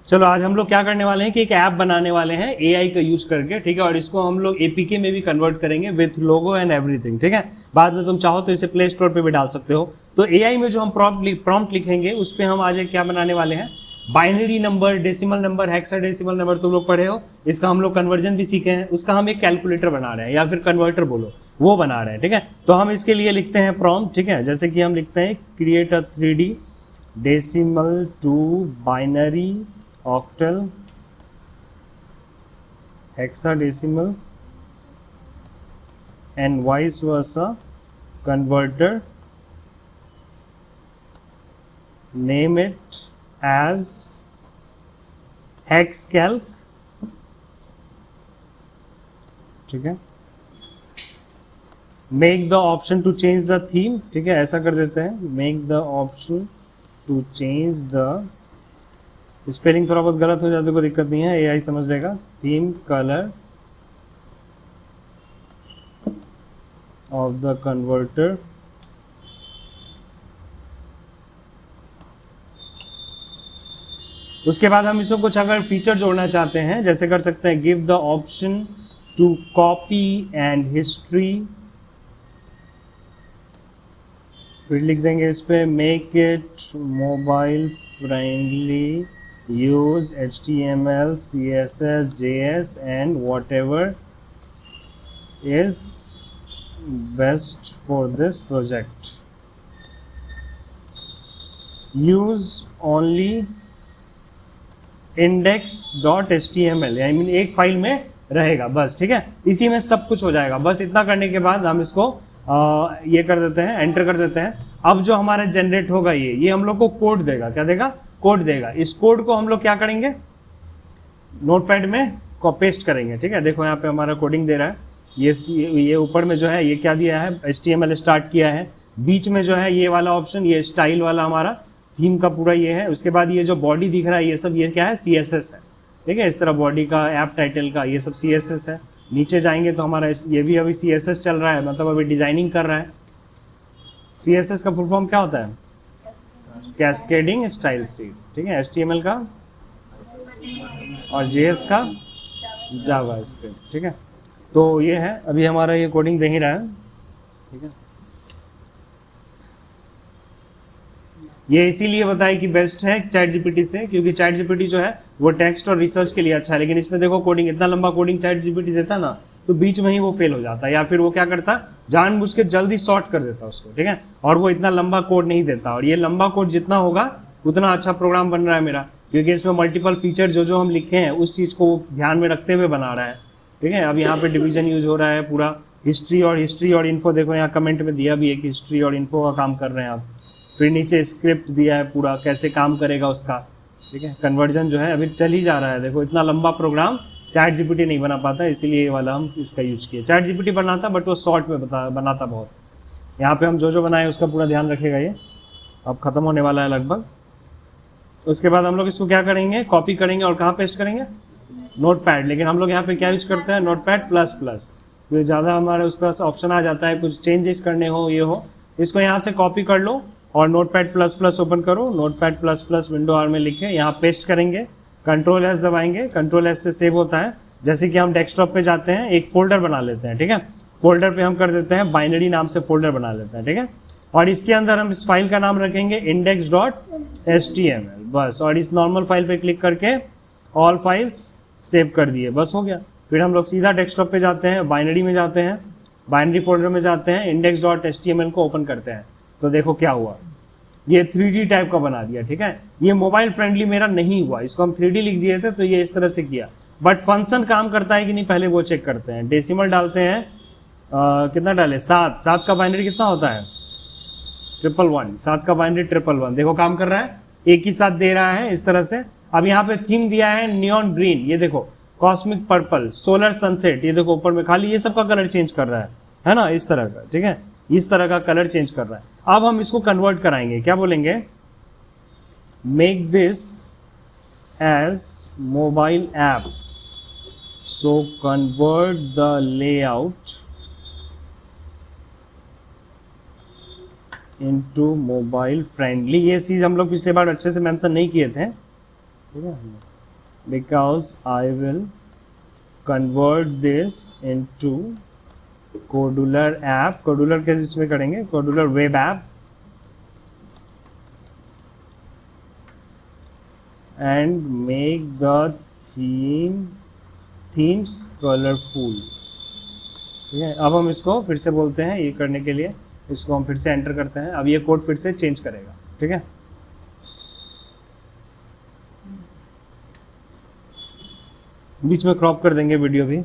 चलो आज हम लोग क्या करने वाले हैं कि एक ऐप बनाने वाले हैं एआई का यूज करके, ठीक है, और इसको हम लोग एपीके में भी कन्वर्ट करेंगे विथ लोगो एंड एवरीथिंग, ठीक है। बाद में तुम चाहो तो इसे प्ले स्टोर पे भी डाल सकते हो। तो एआई में जो हम प्रॉम्प्ट लिखेंगे उस पर हम आज क्या बनाने वाले हैं, binary number, decimal number, hexadecimal number तुम लोग पढ़े हो, इसका हम लोग कन्वर्जन भी सीखे हैं, उसका हम एक कैलकुलेटर बना रहे हैं या फिर कन्वर्टर बोलो, वो बना रहे हैं, ठीक है। तो हम इसके लिए लिखते हैं प्रॉम्प्ट, ठीक है, जैसे कि हम लिखते हैं create a 3D decimal to binary octal hexadecimal and vice versa converter, name it as hexcalc, ठीक है। make the option to change the theme, ठीक है, ऐसा कर देते हैं, make the option to change the, spelling थोड़ा बहुत गलत हो जाए तो कोई दिक्कत नहीं है, एआई समझ लेगा। Theme colour of the converter, उसके बाद हम इसको कुछ अगर फीचर जोड़ना चाहते हैं जैसे कर सकते हैं give the option to copy and history, फिर लिख देंगे इस पे make it mobile friendly, use HTML, CSS, JS and whatever is best for this project. Use only index.html, I mean एक फाइल में रहेगा बस, ठीक है, इसी में सब कुछ हो जाएगा। बस इतना करने के बाद हम इसको ये कर देते हैं, एंटर कर देते हैं। अब जो हमारा जनरेट होगा ये हम लोग को कोड देगा, क्या देगा, कोड देगा। इस कोड को हम लोग क्या करेंगे, नोटपैड में पेस्ट करेंगे, ठीक है। देखो यहाँ पे हमारा कोडिंग दे रहा है, ये ऊपर में जो है ये क्या दिया है, HTML स्टार्ट किया है, बीच में जो है ये वाला ऑप्शन, ये स्टाइल वाला हमारा थीम का पूरा ये है। उसके बाद ये जो बॉडी दिख रहा है ये सब, ये क्या है, CSS है, ठीक है। इस तरह बॉडी का, ऐप टाइटल का, ये सब CSS है। नीचे जाएंगे तो हमारा ये भी अभी CSS चल रहा है, मतलब अभी डिजाइनिंग कर रहा है। CSS का फुल फॉर्म क्या होता है, कैस्केडिंग स्टाइल शीट, ठीक है। HTML का और JS का जावास्क्रिप्ट, ठीक है। तो ये है, अभी हमारा ये कोडिंग दे ही रहा है, ठीक है। ये इसीलिए बताया कि बेस्ट है चैट जीपीटी से, क्योंकि चैट जीपीटी जो है वो टेक्स्ट और रिसर्च के लिए अच्छा है, लेकिन इसमें देखो कोडिंग, इतना लंबा कोडिंग चैट जीपीटी देता ना तो बीच में ही वो फेल हो जाता, या फिर वो क्या करता, जानबूझ के जल्दी शॉर्ट कर देता उसको, ठीक है। और वो इतना लंबा कोड नहीं देता, और ये लंबा कोड जितना होगा उतना अच्छा प्रोग्राम बन रहा है मेरा, क्योंकि इसमें मल्टीपल फीचर जो हम लिखे हैं उस चीज़ को ध्यान में रखते हुए बना रहा है, ठीक है। अब यहाँ पे डिवीजन यूज हो रहा है पूरा, हिस्ट्री और इन्फो, देखो यहाँ कमेंट में दिया भी है कि हिस्ट्री और इन्फो का काम कर रहे हैं आप। फिर नीचे स्क्रिप्ट दिया है पूरा, कैसे काम करेगा उसका, ठीक है। कन्वर्जन जो है अभी चल ही जा रहा है, देखो इतना लंबा प्रोग्राम चैट जीपीटी नहीं बना पाता, इसीलिए ये वाला हम इसका यूज किए। चैट जीपीटी बनाता बट वो शॉर्ट में बनाता बहुत। यहाँ पे हम जो बनाए उसका पूरा ध्यान रखेगा। ये अब खत्म होने वाला है लगभग। उसके बाद हम लोग इसको क्या करेंगे, कॉपी करेंगे और कहाँ पेस्ट करेंगे, नोटपैड। लेकिन हम लोग यहाँ पे क्या यूज करते हैं, नोटपैड प्लस प्लस, तो ज़्यादा हमारे उस पर ऑप्शन आ जाता है, कुछ चेंजेस करने हो ये हो, इसको यहाँ से कॉपी कर लो और नोटपैड प्लस प्लस ओपन करो, notepad plus plus window R में लिखे यहाँ पेस्ट करेंगे, कंट्रोल एस दबाएंगे, कंट्रोल एस से सेव होता है। जैसे कि हम डेस्कटॉप पे जाते हैं, एक फोल्डर बना लेते हैं, ठीक है। फोल्डर पे हम कर देते हैं बाइनरी नाम से फोल्डर बना लेते हैं, ठीक है। और इसके अंदर हम इस फाइल का नाम रखेंगे index.html बस, और इस नॉर्मल फाइल पे क्लिक करके ऑल फाइल्स सेव कर दिए, बस हो गया। फिर हम लोग सीधा डेस्कटॉप पे जाते हैं, बाइनरी में जाते हैं, बाइनरी फोल्डर में जाते हैं, index.html को ओपन करते हैं, तो देखो क्या हुआ, ये 3D टाइप का बना दिया, ठीक है। ये मोबाइल फ्रेंडली मेरा नहीं हुआ, इसको हम 3D लिख दिए थे तो ये इस तरह से किया, बट फंक्शन काम करता है कि नहीं पहले वो चेक करते हैं। डेसिमल डालते हैं, कितना डाले, 7 का बाइनरी कितना होता है, 111, 7 का बाइनरी 111, देखो काम कर रहा है, एक ही साथ दे रहा है इस तरह से। अब यहाँ पे थीम दिया है नियॉन ग्रीन, ये देखो कॉस्मिक पर्पल, सोलर सनसेट, ये देखो ऊपर में खाली ये सब का कलर चेंज कर रहा है ना, इस तरह का, ठीक है, इस तरह का कलर चेंज कर रहा है। अब हम इसको कन्वर्ट कराएंगे, क्या बोलेंगे, make this as mobile app, so convert the layout into mobile friendly. ये चीज हम लोग पिछले बार अच्छे से मेंशन नहीं किए थे, ठीक है, because I will convert this into Codular app. Codular कैसे इसमें करेंगे? Codular web app and make the themes colorful. ठीक है, अब हम इसको फिर से बोलते हैं, ये करने के लिए इसको हम फिर से एंटर करते हैं. अब ये कोड फिर से चेंज करेगा. ठीक है, बीच में क्रॉप कर देंगे वीडियो भी.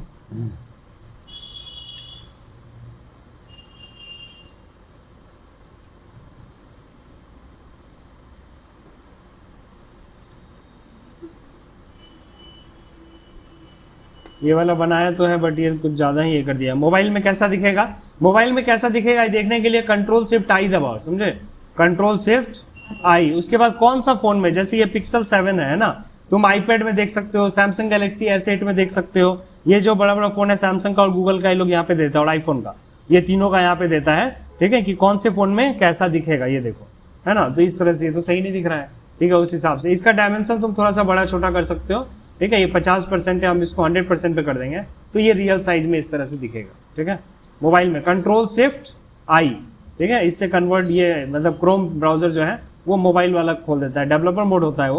ये वाला बनाया तो है बट ये कुछ ज़्यादा ही ये कर दिया. मोबाइल में कैसा दिखेगा? मोबाइल में कैसा दिखेगा ये देखने के लिए कंट्रोल शिफ्ट आई दबाओ. समझे? कंट्रोल शिफ्ट आई. उसके बाद कौन सा फोन में, जैसे ये पिक्सल 7 है ना, तुम आईपैड में देख सकते हो, सैमसंग गैलेक्सी S8 में देख सकते हो. ये जो बड़ा बड़ा फोन है सैमसंग का और गूगल का, ये लोग यहाँ पे देता है, और आईफोन का, ये तीनों का यहाँ पे देता है. ठीक है, कि कौन से फोन में कैसा दिखेगा ये देखो, है ना. तो इस तरह से ये तो सही नहीं दिख रहा है. ठीक है, उस हिसाब से इसका डायमेंशन तुम थोड़ा सा बड़ा छोटा कर सकते हो. ठीक है, ये 50% है, हम इसको 100% पे कर देंगे तो ये रियल साइज में इस तरह से दिखेगा. ठीक है, मोबाइल में कंट्रोल शिफ्ट आई. ठीक है, इससे कन्वर्ट, ये मतलब क्रोम ब्राउजर जो है वो मोबाइल वाला खोल देता है, डेवलपर मोड होता है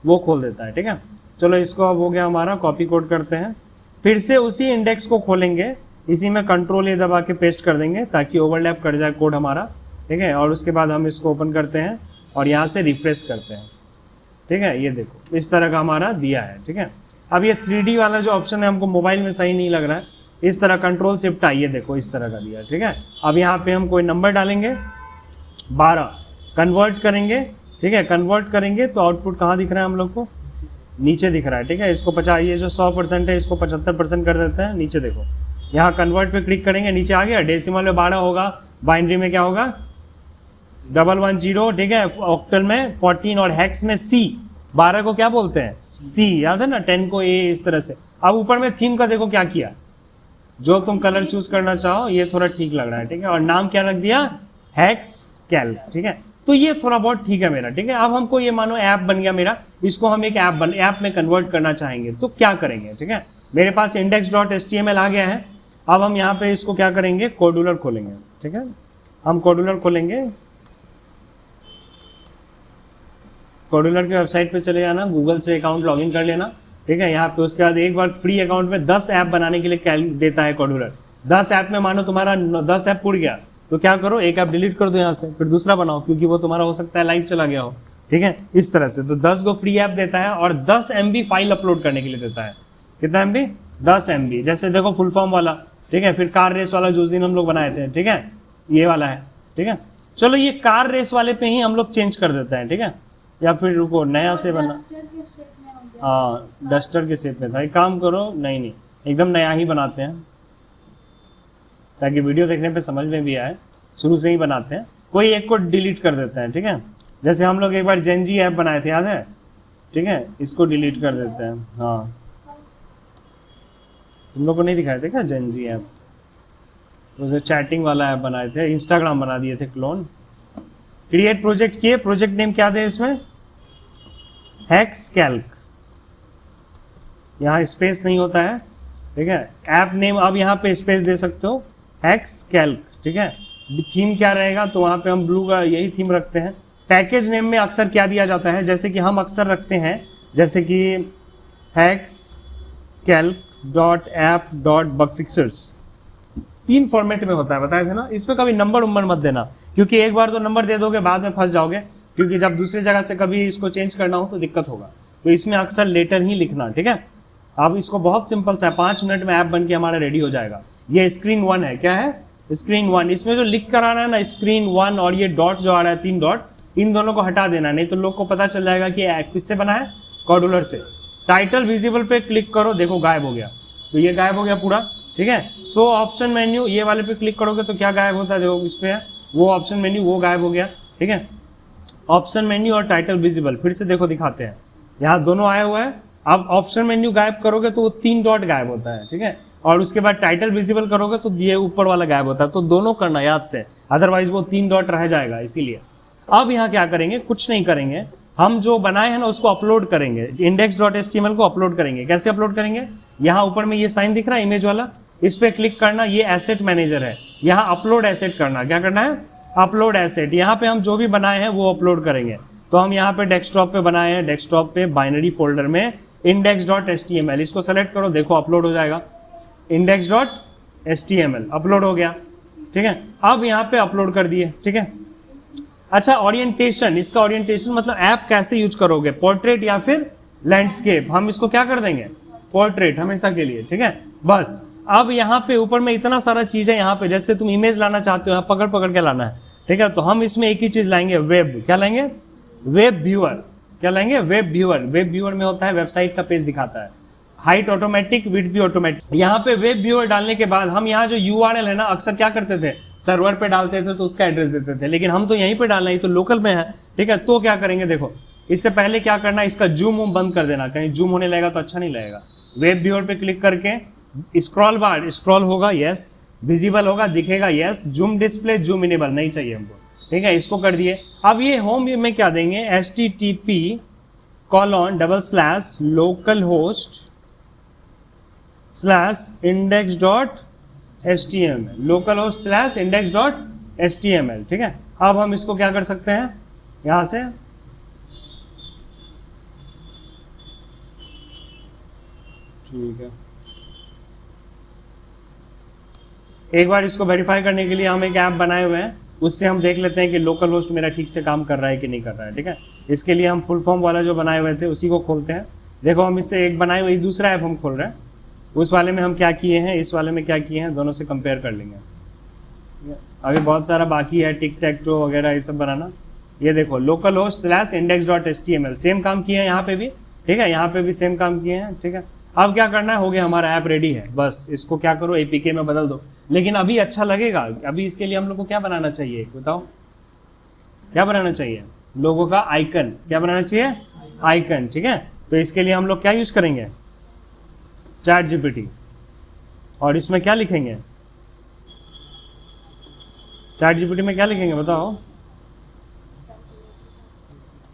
वो खोल देता है. ठीक है, चलो इसको अब हो गया हमारा. कॉपी कोड करते हैं, फिर से उसी इंडेक्स को खोलेंगे, इसी में कंट्रोल ये दबा के पेस्ट कर देंगे ताकि ओवरलैप कर जाए कोड हमारा. ठीक है, और उसके बाद हम इसको ओपन करते हैं और यहाँ से रिफ्रेश करते हैं. ठीक है, ये देखो इस तरह का हमारा दिया है. ठीक है, अब ये 3D वाला जो ऑप्शन है हमको मोबाइल में सही नहीं लग रहा है. इस तरह कंट्रोल शिफ्ट आई, ये देखो इस तरह का दिया है. ठीक है, अब यहाँ पे हम कोई नंबर डालेंगे 12, कन्वर्ट करेंगे. ठीक है, कन्वर्ट करेंगे तो आउटपुट कहाँ दिख रहा है हम लोग को? नीचे दिख रहा है. ठीक है, इसको 50, ये जो 100% है इसको 75% कर देते हैं. नीचे देखो, यहाँ कन्वर्ट पे क्लिक करेंगे, नीचे आ गया. डेसिमल में 12 होगा, बाइनरी में क्या होगा? 110. ठीक है, ऑक्टल में 14 और हेक्स में C. 12 को क्या बोलते हैं? C. याद है ना, 10 को A. इस तरह से. अब ऊपर में थीम का देखो क्या किया, जो तुम कलर चूज करना चाहो ये थोड़ा ठीक लग रहा है. ठीक है, और नाम क्या रख दिया? Hex Calc. ठीक है, तो ये थोड़ा बहुत ठीक है मेरा. ठीक है, अब हमको ये मानो ऐप बन गया मेरा, इसको हम एक ऐप में कन्वर्ट करना चाहेंगे तो क्या करेंगे? ठीक है, मेरे पास index.html आ गया है. अब हम यहाँ पे इसको क्या करेंगे? कोडुलर खोलेंगे. ठीक है, हम कोडुलर खोलेंगे. कोडुलर के वेबसाइट पे चले जाना, गूगल से अकाउंट लॉगिन कर लेना. ठीक है, यहाँ पे उसके बाद एक बार फ्री अकाउंट में 10 ऐप बनाने के लिए देता है कोडुलर. 10 ऐप में मानो तुम्हारा 10 ऐप उड़ गया तो क्या करो, एक ऐप डिलीट कर दो यहाँ से, फिर दूसरा बनाओ, क्योंकि वो तुम्हारा हो सकता है लाइव चला गया हो. ठीक है, इस तरह से. तो 10 को फ्री ऐप देता है और 10 MB फाइल अपलोड करने के लिए देता है. कितना MB? 10 MB. जैसे देखो फुल फॉर्म वाला. ठीक है, फिर कार रेस वाला जो उस दिन हम लोग बनाए थे. ठीक है, ये वाला है. ठीक है, चलो ये कार रेस वाले पे ही हम लोग चेंज कर देते हैं. ठीक है, या फिर रुको नया से बना. हाँ, डस्टर के शेप में था. एक काम करो, नहीं एकदम नया ही बनाते हैं ताकि वीडियो देखने पे समझ में भी आए. शुरू से ही बनाते हैं, कोई एक को डिलीट कर देते हैं. ठीक है, जैसे हम लोग एक बार जेनजी ऐप बनाए थे, याद है? ठीक है, इसको डिलीट कर देते हैं. हाँ, तुम लोग को नहीं दिखाए थे क्या जेनजी ऐप? तो जो चैटिंग वाला ऐप बनाए थे, इंस्टाग्राम बना दिए थे क्लोन. क्रिएट प्रोजेक्ट किए, प्रोजेक्ट नेम क्या दे इसमें? Hex Calc. यहाँ स्पेस नहीं होता है. ठीक है, ऐप नेम अब यहाँ पे स्पेस दे सकते हो, हेक्स कैल्क. ठीक है, थीम क्या रहेगा? तो वहाँ पे हम ब्लू का यही थीम रखते हैं. पैकेज नेम में अक्सर क्या दिया जाता है, जैसे कि हम अक्सर रखते हैं, जैसे कि hex Calc dot app dot bug fixers. 3 format में होता है, बताए थे ना. इसमें कभी नंबर उम्बर मत देना, क्योंकि एक बार तो नंबर दे दोगे बाद में फंस जाओगे, क्योंकि जब दूसरी जगह से कभी इसको चेंज करना हो तो दिक्कत होगा. तो इसमें अक्सर लेटर ही लिखना. ठीक है, अब इसको बहुत सिंपल सा है, 5 मिनट में ऐप बन के हमारा रेडी हो जाएगा. ये स्क्रीन 1 है. क्या है? स्क्रीन 1. इसमें जो लिख कर आ रहा है ना स्क्रीन 1, और ये डॉट जो आ रहा है 3 डॉट, इन दोनों को हटा देना, नहीं तो लोग को पता चल जाएगा कि ऐप किससे बना है? कोडुलर से. टाइटल विजिबल पे क्लिक करो, देखो गायब हो गया. तो ये गायब हो गया पूरा. ठीक है, सो ऑप्शन मेन्यू, ये वाले पे क्लिक करोगे तो क्या गायब होता है? देखो इस पे है वो ऑप्शन मेन्यू, वो गायब हो गया. ठीक है, ऑप्शन मेन्यू और टाइटल विजिबल फिर से देखो दिखाते हैं, यहाँ दोनों आए हुए हैं. अब ऑप्शन मेन्यू गायब करोगे तो वो 3 डॉट गायब होता है. ठीक है, और उसके बाद टाइटल विजिबल करोगे तो ये ऊपर वाला गायब होता है. तो दोनों करना याद से, अदरवाइज वो 3 डॉट रह जाएगा. इसीलिए अब यहाँ क्या करेंगे? कुछ नहीं करेंगे, हम जो बनाए हैं ना उसको अपलोड करेंगे, index.html को अपलोड करेंगे। कैसे अपलोड करेंगे? यहाँ ऊपर में ये साइन दिख रहा है इमेज वाला, इस पे क्लिक करना, ये एसेट मैनेजर है, यहाँ अपलोड एसेट करना। क्या करना है? Upload asset. यहाँ पे हम जो भी बनाए हैं वो अपलोड करेंगे। तो हम यहाँ पे डेस्कटॉप पे बनाए हैं, डेस्कटॉप पे बाइनरी फोल्डर में index.html, इसको सेलेक्ट करो, देखो अपलोड हो जाएगा। index.html अपलोड हो गया, ठीक है। अब यहाँ पे अपलोड कर दिए, ठीक है। अच्छा, ओरिएंटेशन, इसका ओरिएंटेशन मतलब ऐप कैसे यूज करोगे, पोर्ट्रेट या फिर लैंडस्केप। हम इसको क्या कर देंगे? पोर्ट्रेट हमेशा के लिए, ठीक है। बस अब यहाँ पे ऊपर में इतना सारा चीज है, यहाँ पे जैसे तुम इमेज लाना चाहते हो, पकड़ पकड़ के लाना है, ठीक है। तो हम इसमें एक ही चीज लाएंगे, वेब। क्या लाएंगे? Web viewer. क्या लाएंगे? Web viewer. वेब व्यूअर में होता है वेबसाइट का पेज दिखाता है, हाइट ऑटोमेटिक, विड्थ भी ऑटोमेटिक। यहाँ पे वेब व्यूअर डालने के बाद हम यहाँ जो URL है ना, अक्सर क्या करते थे, सर्वर पे डालते थे तो उसका एड्रेस देते थे, लेकिन हम तो यहीं पे डालना है, तो लोकल में है, ठीक है। तो क्या करेंगे, देखो इससे पहले क्या करना, इसका जूम बंद कर देना, कहीं जूम होने लगेगा तो अच्छा नहीं लगेगा। वेब व्यूअर पे क्लिक करके स्क्रॉल बार स्क्रॉल होगा, यस, विजिबल होगा, दिखेगा, yes, zoom display, zoom enable नहीं चाहिए हमको, ठीक है, इसको कर दिए। अब ये होम में क्या देंगे, http://localhost/index.html, localhost/index.html, ठीक है। अब हम इसको क्या कर सकते हैं, यहां से ठीक है, एक बार इसको वेरीफाई करने के लिए हम एक ऐप बनाए हुए हैं, उससे हम देख लेते हैं कि लोकल होस्ट मेरा ठीक से काम कर रहा है कि नहीं कर रहा है, ठीक है। इसके लिए हम फुल फॉर्म वाला जो बनाए हुए थे उसी को खोलते हैं। देखो हम इससे एक बनाए हुए दूसरा ऐप हम खोल रहे हैं, उस वाले में हम क्या किए हैं, इस वाले में क्या किए हैं, दोनों से कंपेयर कर लेंगे। अभी बहुत सारा बाकी है, टिक टैक टो वगैरह ये सब बनाना। ये देखो localhost/index.html, सेम काम किए हैं यहाँ पे भी, ठीक है, यहाँ पे भी सेम काम किए हैं, ठीक है। अब क्या करना है, हो गया हमारा ऐप रेडी है, बस इसको क्या करो APK में बदल दो। लेकिन अभी अच्छा लगेगा, अभी इसके लिए हम लोग को क्या बनाना चाहिए बताओ, क्या बनाना चाहिए, लोगों का आइकन। क्या बनाना चाहिए? आइकन, ठीक है। तो इसके लिए हम लोग क्या यूज करेंगे, ChatGPT, और इसमें क्या लिखेंगे, ChatGPT में क्या लिखेंगे बताओ,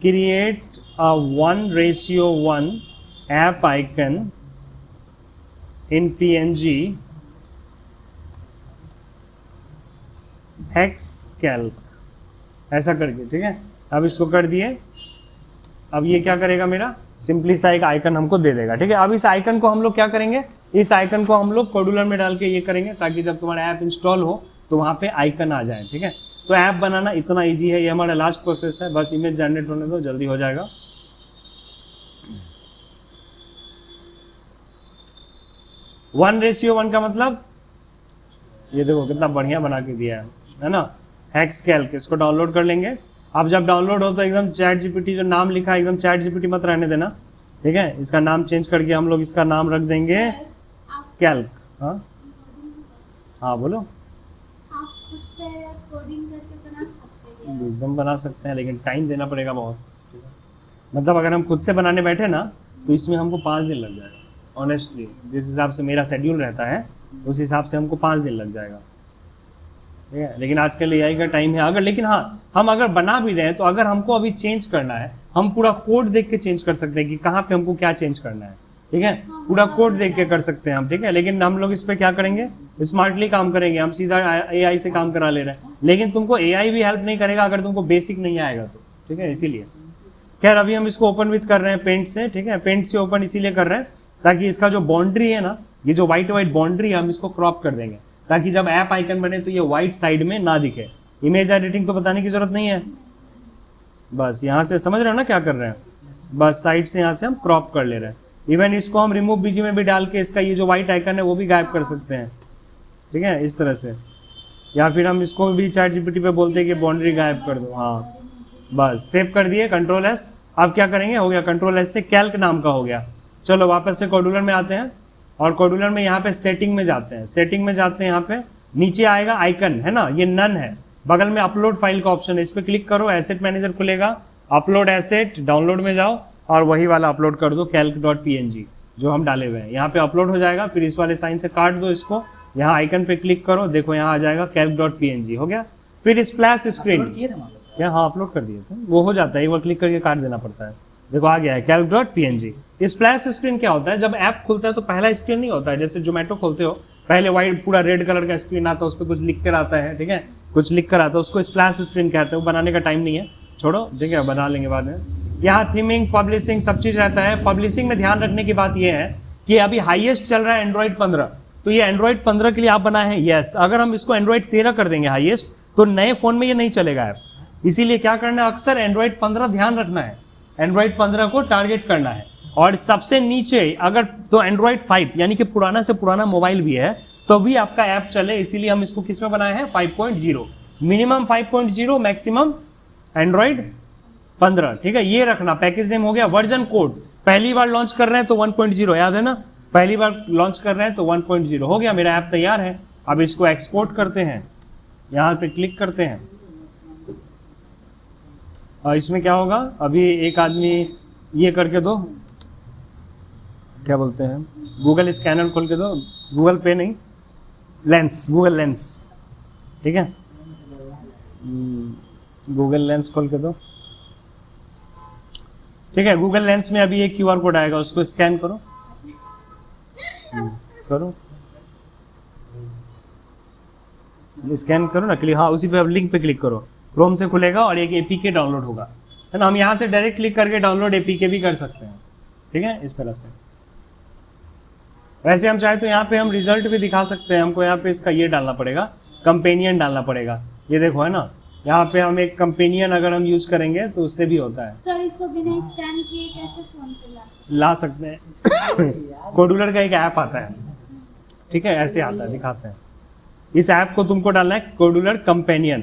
create a 1:1 app icon in PNG हेक्सकैल्क, ऐसा करके, ठीक है। अब इसको कर दिए, अब ये क्या करेगा, मेरा सिंपली सा एक आइकन हमको दे देगा, ठीक है। अब इस आइकन को हम लोग क्या करेंगे, इस आइकन को हम लोग कोडुलर में डाल के ये करेंगे, ताकि जब तुम्हारा ऐप इंस्टॉल हो तो वहाँ पे आइकन आ जाए, ठीक है। तो ऐप बनाना इतना ईजी है, ये हमारा लास्ट प्रोसेस है, बस इमेज जनरेट होने दो, जल्दी हो जाएगा। 1:1 का मतलब ये देखो कितना बढ़िया बना के दिया है ना, हेक्सकैल्क। इसको डाउनलोड कर लेंगे। अब जब डाउनलोड हो तो एकदम ChatGPT जो नाम लिखा है, एकदम ChatGPT मत रहने देना, ठीक है। इसका नाम चेंज करके हम लोग इसका नाम रख देंगे कैल्क। हाँ हाँ बोलो। आप खुद से कोडिंग करके बना सकते हैं? एकदम बना सकते हैं, लेकिन टाइम देना पड़ेगा बहुत। मतलब अगर हम खुद से बनाने बैठे ना तो इसमें हमको 5 दिन लग जाएगा, ऑनेस्टली जिस हिसाब से मेरा शेड्यूल रहता है उस हिसाब से हमको 5 दिन लग जाएगा, ठीक है। लेकिन आजकल AI का टाइम है, अगर, लेकिन हाँ, हम अगर बना भी रहे हैं तो अगर हमको अभी चेंज करना है, हम पूरा कोड देख के चेंज कर सकते हैं कि कहाँ पे हमको क्या चेंज करना है, ठीक है। पूरा कोड देख के कर सकते हैं हम, ठीक है। लेकिन हम लोग इस पे क्या करेंगे, स्मार्टली काम करेंगे, हम सीधा AI से काम करा ले रहे हैं। लेकिन तुमको AI भी हेल्प नहीं करेगा अगर तुमको बेसिक नहीं आएगा तो, ठीक है। इसीलिए खैर अभी हम इसको ओपन विथ कर रहे हैं पेंट से, ठीक है। पेंट से ओपन इसीलिए कर रहे हैं ताकि इसका जो बाउंड्री है ना, ये जो व्हाइट बाउंड्री है, हम इसको क्रॉप कर देंगे ताकि जब ऐप आइकन बने तो ये व्हाइट साइड में ना दिखे। इमेज एडिटिंग तो बताने की जरूरत नहीं है, बस यहाँ से समझ रहे हो ना क्या कर रहे हैं, बस साइड से यहाँ से हम क्रॉप कर ले रहे हैं। इवन इसको हम रिमूव बीजी में भी डाल के इसका ये जो व्हाइट आइकन है वो भी गायब कर सकते हैं, ठीक है, इस तरह से। या फिर हम इसको भी ChatGPT पे बोलते हैं कि बाउंड्री गायब कर दो, हाँ बस सेव कर दिए, Ctrl+S। अब क्या करेंगे, हो गया Ctrl+S से कैल्क नाम का हो गया। चलो वापस से कोडुलर में आते हैं और कोडुलर में यहाँ पे सेटिंग में जाते हैं, सेटिंग में जाते हैं, यहाँ पे नीचे आएगा आइकन है ना, ये नन है, बगल में अपलोड फाइल का ऑप्शन है, इस पर क्लिक करो, एसेट मैनेजर खुलेगा, अपलोड एसेट, डाउनलोड में जाओ और वही वाला अपलोड कर दो calc.png जो हम डाले हुए हैं, यहाँ पे अपलोड हो जाएगा। फिर इस वाले साइन से काट दो इसको, यहाँ आइकन पे क्लिक करो, देखो यहाँ आ जाएगा calc.png, हो गया। फिर स्प्लैश स्क्रीन, क्या, हाँ अपलोड कर दिए थे, वो हो जाता है, एक बार क्लिक करके काट देना पड़ता है। देखो आ गया है calc.png। स्प्लैश स्क्रीन क्या होता है, जब ऐप खुलता है तो पहला स्क्रीन नहीं होता है, जैसे जोमेटो खोलते हो पहले वाइट पूरा रेड कलर का स्क्रीन आता है, उस पर कुछ लिख कर आता है, ठीक है, कुछ लिख कर आता है, उसको स्प्लैश स्क्रीन कहते हैं। वो बनाने का टाइम नहीं है, छोड़ो, ठीक है, बना लेंगे बाद में। यहाँ थीमिंग, पब्लिशिंग सब चीज रहता है। पब्लिशिंग में ध्यान रखने की बात यह है कि अभी हाईएस्ट चल रहा है एंड्रॉइड 15, तो ये एंड्रॉइड 15 के लिए आप बनाए हैं, यस। अगर हम इसको एंड्रॉइड 13 कर देंगे हाईएस्ट, तो नए फोन में ये नहीं चलेगा ऐप। इसीलिए क्या करना है, अक्सर एंड्रॉइड 15 ध्यान रखना है, एंड्रॉइड 15 को टारगेट करना है। और सबसे नीचे अगर तो एंड्रॉइड 5 यानी कि पुराना से पुराना मोबाइल भी है तो भी आपका ऐप चले, इसीलिए हम इसको किस में बनाए हैं, 5.0, मिनिमम 5.0, मैक्सिमम एंड्रॉइड 15, ठीक है। ये रखना। पैकेज नेम हो गया। वर्जन कोड पहली बार लॉन्च कर रहे हैं तो 1.0, याद है ना, पहली बार लॉन्च कर रहे हैं तो 1.0 हो गया। मेरा ऐप तैयार है। अब इसको एक्सपोर्ट करते हैं, यहाँ पे क्लिक करते हैं और इसमें क्या होगा, अभी एक आदमी ये करके दो, क्या बोलते हैं, गूगल स्कैनर खोल के दो, गूगल पे नहीं, लेंस, गूगल लेंस, ठीक है, गूगल लेंस खोल के दो, ठीक है। गूगल लेंस में अभी एक QR कोड आएगा, उसको स्कैन करो, करो, स्कैन करो ना, क्लिक, हाँ उसी पे अब लिंक पे क्लिक करो, क्रोम से खुलेगा और एक APK डाउनलोड होगा, है ना। हम यहाँ से डायरेक्ट क्लिक करके डाउनलोड APK भी कर सकते हैं, ठीक है, इस तरह से। वैसे हम चाहे तो यहाँ पे हम रिजल्ट भी दिखा सकते हैं। हमको यहाँ पे इसका ये डालना पड़ेगा, कंपेनियन डालना पड़ेगा, ये देखो, है ना, यहाँ पे हम एक कंपेनियन अगर हम यूज करेंगे तो उससे भी होता है। सर इसको बिना स्कैन किए कैसे फोन पे ला सकते हैं। कोडुलर का एक ऐप आता है, ठीक है, ऐसे आता है, दिखाते हैं। इस ऐप को तुमको डालना है, कोडुलर कंपेनियन,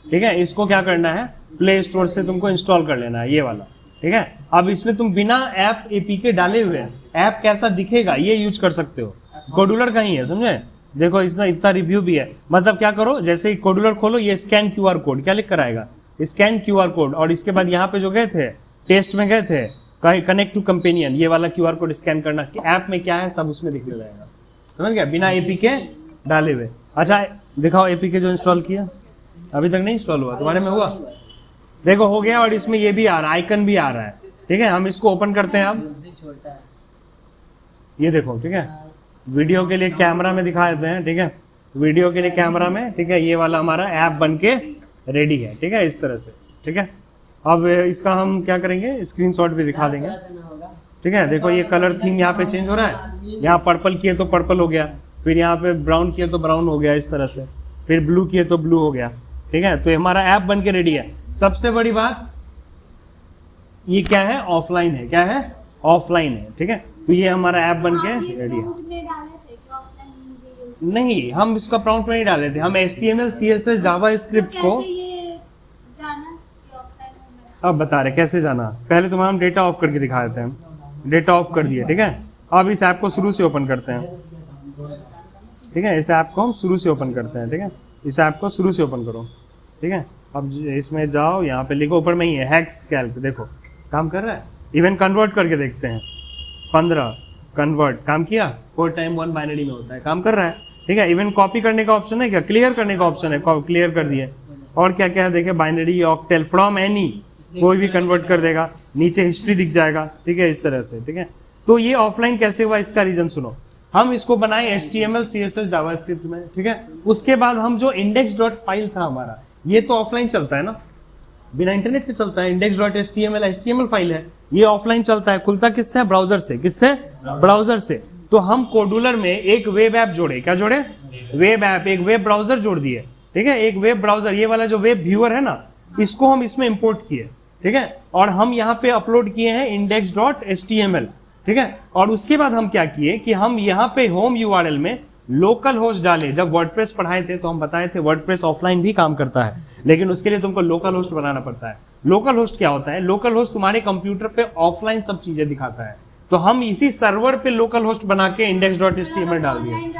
ठीक है। इसको क्या करना है, प्ले स्टोर से तुमको इंस्टॉल कर लेना है, ये वाला, ठीक है। अब इसमें तुम बिना ऐप APK डाले हुए ऐप कैसा दिखेगा ये यूज कर सकते हो, कोडुलर का ही है, समझे। देखो इसमें इतना रिव्यू भी है। मतलब क्या करो, जैसे ही कोडुलर खोलो, ये स्कैन QR कोड, क्या लिख कर आएगा, स्कैन QR कोड, और इसके बाद यहाँ पे जो गए थे, टेस्ट में गए थे, कनेक्ट टू कंपेनियन, ये वाला QR कोड स्कैन करना कि ऐप में क्या है सब उसमें दिखने जाएगा, समझ गया, बिना APK डाले हुए। अच्छा दिखाओ APK जो इंस्टॉल किया, अभी तक नहीं इंस्टॉल हुआ, तुम्हारे में हुआ, देखो हो गया। और इसमें ये भी आ रहा है, आइकन भी आ रहा है, ठीक है। हम इसको ओपन करते हैं, अब ये देखो, ठीक है, वीडियो के लिए कैमरा में दिखा देते हैं, ठीक है, वीडियो के लिए कैमरा में, ठीक है, ये वाला हमारा ऐप बन के रेडी है, ठीक है, इस तरह से, ठीक है। अब इसका हम क्या करेंगे, स्क्रीनशॉट भी दिखा देंगे, ठीक है। देखो ये कलर थीम यहाँ पे चेंज हो रहा है, यहाँ पर्पल किए तो पर्पल हो गया, फिर यहाँ पे ब्राउन किए तो ब्राउन हो गया, इस तरह से, फिर ब्लू किए तो ब्लू हो गया, ठीक है। तो हमारा ऐप बन के रेडी है। सबसे बड़ी बात ये क्या है, ऑफलाइन है, क्या है, ऑफलाइन है, ठीक है। तो ये हमारा ऐप बन के रेडी है। नहीं, हम इसका प्रॉम्प्ट में नहीं डाले थे, हम HTML CSS जावास्क्रिप्ट को अब बता रहे कैसे जाना। पहले तुम्हें हम डेटा ऑफ करके दिखा देते हैं, डेटा ऑफ कर दिए, ठीक है। अब इस ऐप को शुरू से ओपन करते हैं, ठीक है, इस ऐप को हम शुरू से ओपन करते हैं, ठीक है। इस ऐप को शुरू से ओपन करो, ठीक है। अब इसमें जाओ, यहाँ पे लिखो, ऊपर में ही है हैक्स कैल्क, देखो काम कर रहा है। इवन कन्वर्ट करके देखते हैं, 15 कन्वर्ट काम किया, 4 टाइम 1 बाइनरी में होता है, काम कर रहा है, ठीक है। इवन कॉपी करने का ऑप्शन है, क्या क्लियर करने का ऑप्शन है, क्लियर कर दिए। और क्या क्या है देखे, बाइनरी, ऑक्टेल, फ्रॉम एनी, कोई भी कन्वर्ट कर देगा, नीचे हिस्ट्री दिख जाएगा, ठीक है, इस तरह से, ठीक है। तो ये ऑफलाइन कैसे हुआ, इसका रीजन सुनो। हम इसको बनाए HTML CSS जावास्क्रिप्ट में, ठीक है। उसके बाद हम जो index.file था हमारा, ये तो ऑफलाइन चलता है ना, बिना इंटरनेट के चलता है। index.html HTML फाइल है, ये ऑफलाइन चलता है, खुलता किससे, ब्राउजर से, किससे, ब्राउजर से। तो हम कोडुलर में एक वेब ऐप जोड़े, क्या जोड़े, वेब ऐप, एक वेब ब्राउजर जोड़ दिए, ठीक है। एक वेब ब्राउजर, ये वाला जो वेब व्यूअर है ना, इसको हम इसमें इंपोर्ट किए, ठीक है। और हम यहाँ पे अपलोड किए हैं index.html, ठीक है। और उसके बाद हम क्या किए कि हम यहाँ पे होम URL में लोकल होस्ट डाले। जब वर्डप्रेस पढ़ाए थे तो हम बताए थे वर्डप्रेस ऑफलाइन भी काम करता है, लेकिन उसके लिए तुमको लोकल होस्ट बनाना पड़ता है। लोकल होस्ट क्या होता है, लोकल होस्ट तुम्हारे कंप्यूटर पे ऑफलाइन सब चीजें दिखाता है। तो हम इसी सर्वर पे लोकल होस्ट बना के index.html डाल दिए।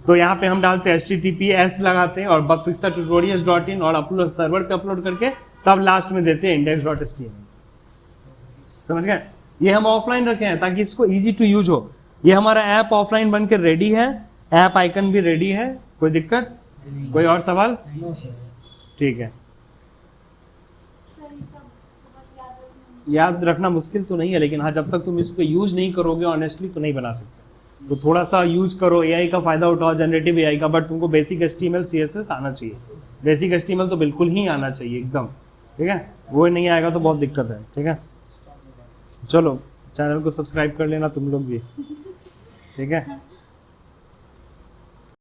तो यहाँ पे हम डालते हैं HTTPS लगाते हैं और bugfixer tutorials.in और अपलोड सर्वर पे अपलोड करके तब लास्ट में देते हैं index.html। समझ गए, ये हम ऑफलाइन रखे हैं ताकि इसको इजी टू यूज हो। ये हमारा ऐप ऑफलाइन बन के रेडी है, ऐप आइकन भी रेडी है, कोई दिक्कत, कोई और सवाल, ठीक है। याद रखना मुश्किल तो नहीं है, लेकिन हाँ जब तक तुम इसको यूज नहीं करोगे ऑनेस्टली तो नहीं बना सकते। तो थोड़ा सा यूज करो, एआई का फायदा उठाओ, जनरेटिव एआई का, बट तुमको बेसिक HTML CSS आना चाहिए। बेसिक HTML तो बिल्कुल ही आना चाहिए एकदम, ठीक है। वो नहीं आएगा तो बहुत दिक्कत है, ठीक है। चलो चैनल को सब्सक्राइब कर लेना तुम लोग भी, ठीक है।